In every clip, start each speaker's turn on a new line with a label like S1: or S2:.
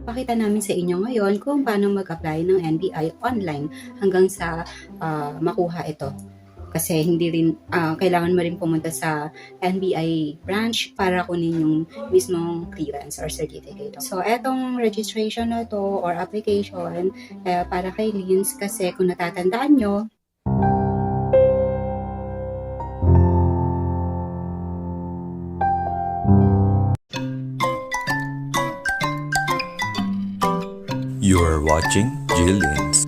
S1: Pakita namin sa inyo ngayon kung paano mag-apply ng NBI online hanggang sa makuha ito. Kasi hindi rin kailangan mo rin pumunta sa NBI branch para kunin yung mismong clearance or certificate. So, etong registration na to or application para kay Lins kasi kung natatandaan nyo,
S2: You're watching Jillian's.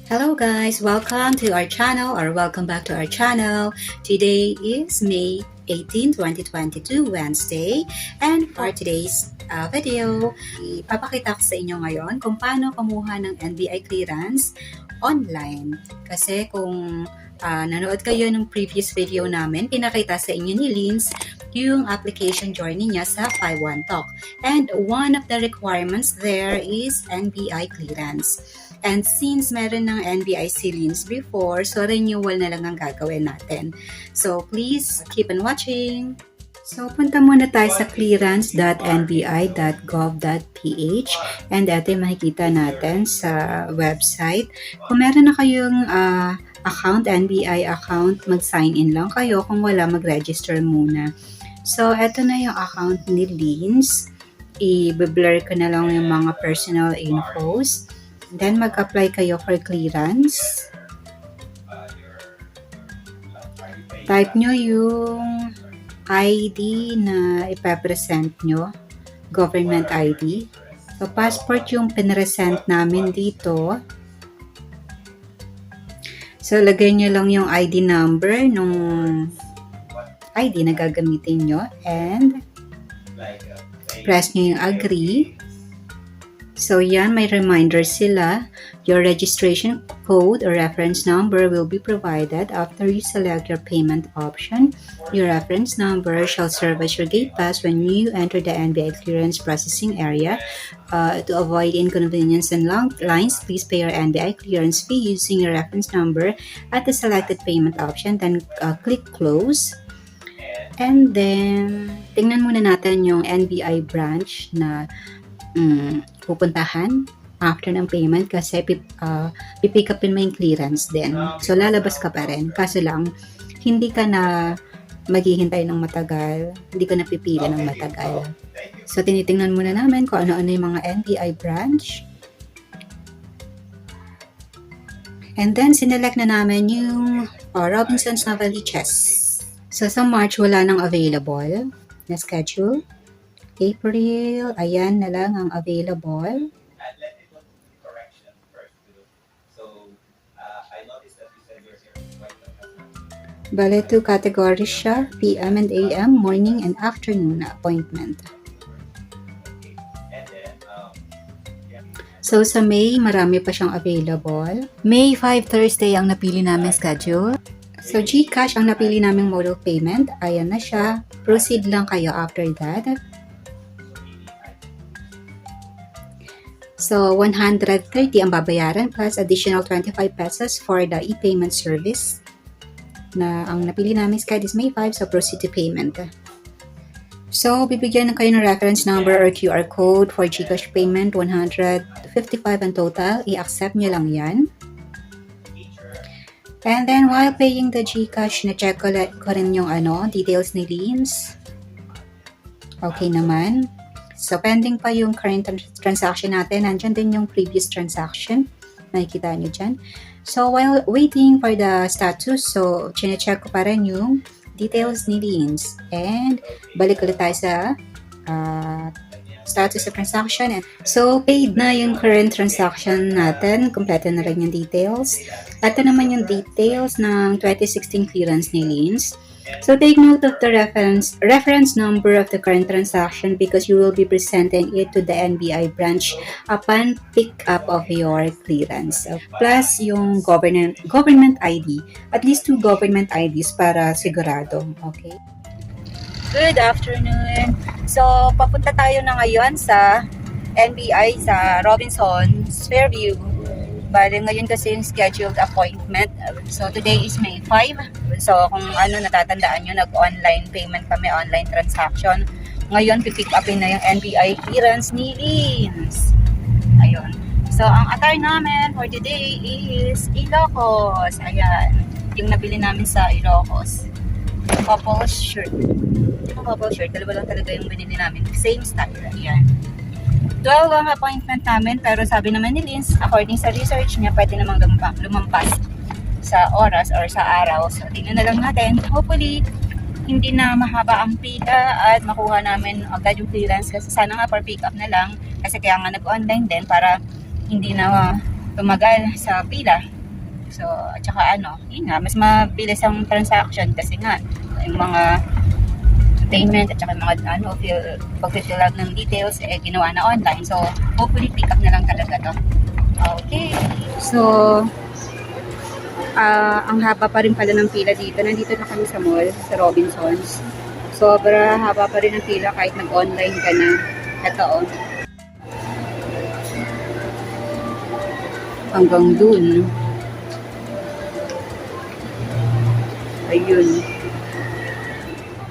S1: hello guys! Welcome to our channel or welcome back to our channel. Today is May 18, 2022, Wednesday. And for today's video, ipapakita ko sa inyo ngayon kung paano kumuha ng NBI clearance online. Kasi kung nanood kayo ng previous video namin, pinakita sa inyo ni Lins yung application journey niya sa 51 Talk. And one of the requirements there is NBI clearance. And since meron ng NBI si Lins before, so renewal na lang ang gagawin natin. So please keep on watching. So punta muna tayo sa clearance.nbi.gov.ph and ito yung makikita natin sa website. Kung meron na kayong account, NBI account, mag-sign in lang kayo. Kung wala, mag-register muna. So, eto na yung account ni Lins. I-blur ko na lang yung mga personal infos. Then, mag-apply kayo for clearance. Type nyo yung ID na ipapresent nyo. Government ID. So, passport yung pinresent namin dito. So, lagay nyo lang yung ID number nung ID na gagamitin nyo and press nyo yung agree. So, yan, may reminder sila. Your registration code or reference number will be provided after you select your payment option. Your reference number shall serve as your gate pass when you enter the NBI clearance processing area. To avoid inconvenience and long lines, please pay your NBI clearance fee using your reference number at the selected payment option. Then, click close. And then, tingnan muna natin yung NBI branch na pupuntahan after ng payment kasi pipick upin mo yung clearance din. So, lalabas ka pa rin. Kaso lang, hindi ka na maghihintay ng matagal. Hindi ka napipila ng matagal. So, tinitingnan muna namin kung ano-ano yung mga NBI branch. And then, sinelect na namin yung Robinson's Novaliches. So, sa March, wala nang available na schedule. April, ayan na lang ang available. Bale, 2 categories siya, PM and AM, morning and afternoon appointment. So, sa May, marami pa siyang available. May 5, Thursday ang napili namin schedule. So, GCash ang napili naming mode of payment. Ayan na siya. Proceed lang kayo after that. So, 130 ang babayaran plus additional 25 pesos for the e-payment service. Na ang napili namin schedule is May 5, so proceed to payment. So, bibigyan na kayo ng reference number or QR code for GCash payment, 155 ang total. I-accept nyo lang yan. And then, while paying the GCash, na-check ko rin yung details ni Lins. Okay naman. So, pending pa yung current transaction natin. Nandyan din yung previous transaction. Nakikita nyo dyan. So, while waiting for the status, so, chine-check ko pa rin yung details ni Lins. And, balik ulit tayo sa status of transaction. So, paid na yung current transaction natin. Kompleto na rin yung details. Ito naman yung details ng 2016 clearance ni Lins. So, take note of the reference number of the current transaction because you will be presenting it to the NBI branch upon pick up of your clearance. Plus, yung government ID. At least 2 government IDs para sigurado. Okay? Good afternoon. So, papunta tayo na ngayon sa NBI sa Robinson's Fairview. Bale, ngayon kasi yung scheduled appointment. So, today is May 5. So, kung natatandaan nyo, nag-online payment kami, online transaction Ngayon, pipick upin na yung NBI Clearance ni Lins. Ayun. So, ang attire namin for today is Ilocos. Ayan. Yung nabili namin sa Ilocos. Couple shirt. Yung couple shirt, dalawa lang talaga yung binili namin. Same style. Ayan. 12 ang appointment namin, pero sabi naman ni Lins, according sa research niya, pwede namang lumampas sa oras or sa araw. So, tingnan na lang natin. Hopefully, hindi na mahaba ang pila at makuha namin agad yung clearance kasi sana nga for pick up na lang kasi kaya nga nag-online din para hindi na tumagal sa pila. So, at saka yun nga, mas mabilis ang transaction kasi nga yung mga payment at saka yung mga pag-fill out ng details ginawa na online. So, hopefully pick up na lang talaga to. Okay. So, ang haba pa rin pala ng pila dito. Nandito na kami sa mall, sa Robinsons. Sobra haba pa rin ang pila kahit nag-online ka na. Ito hanggang dun. Ayun.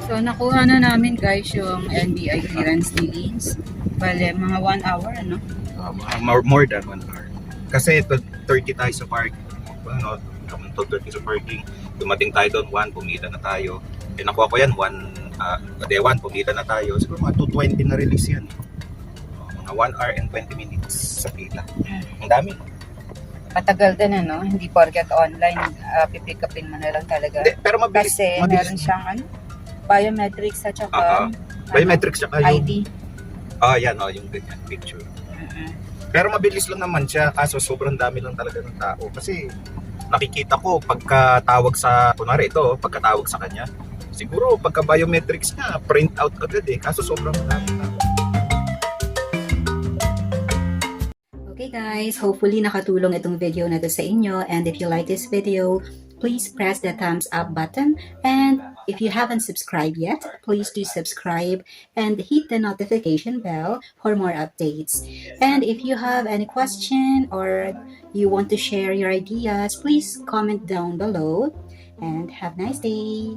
S1: So, nakuha na namin guys yung NBI clearance ni Lins. Bale, mga 1 hour,
S3: More than 1 hour. Kasi 30 tayo sa park. 30 sa parking. Dumating tayo doon, 1, pumila na tayo. Nakuha ko yan, 1, pumila na tayo. Siguro mga 2:20 na release yan. Mga 1 hour and 20 minutes sa pila. Ang dami.
S1: Matagal din hindi porket online, pipick upin mo na lang talaga.
S3: Pero mabilis.
S1: Kasi meron siyang biometrics at saka
S3: biometrics saka yung
S1: ID.
S3: Yan yung ganyan, picture. Pero mabilis lang naman siya, kaso sobrang dami lang talaga ng tao. Kasi nakikita ko pagkatawag sa, kunwari ito, pagkatawag sa kanya, siguro pagka biometrics niya, print out agad kaso sobrang dami na.
S1: Okay guys, hopefully nakatulong itong video na to sa inyo, and if you like this video, please press the thumbs up button, and if you haven't subscribed yet, please do subscribe and hit the notification bell for more updates. And if you have any question or you want to share your ideas, please comment down below, and have a nice day.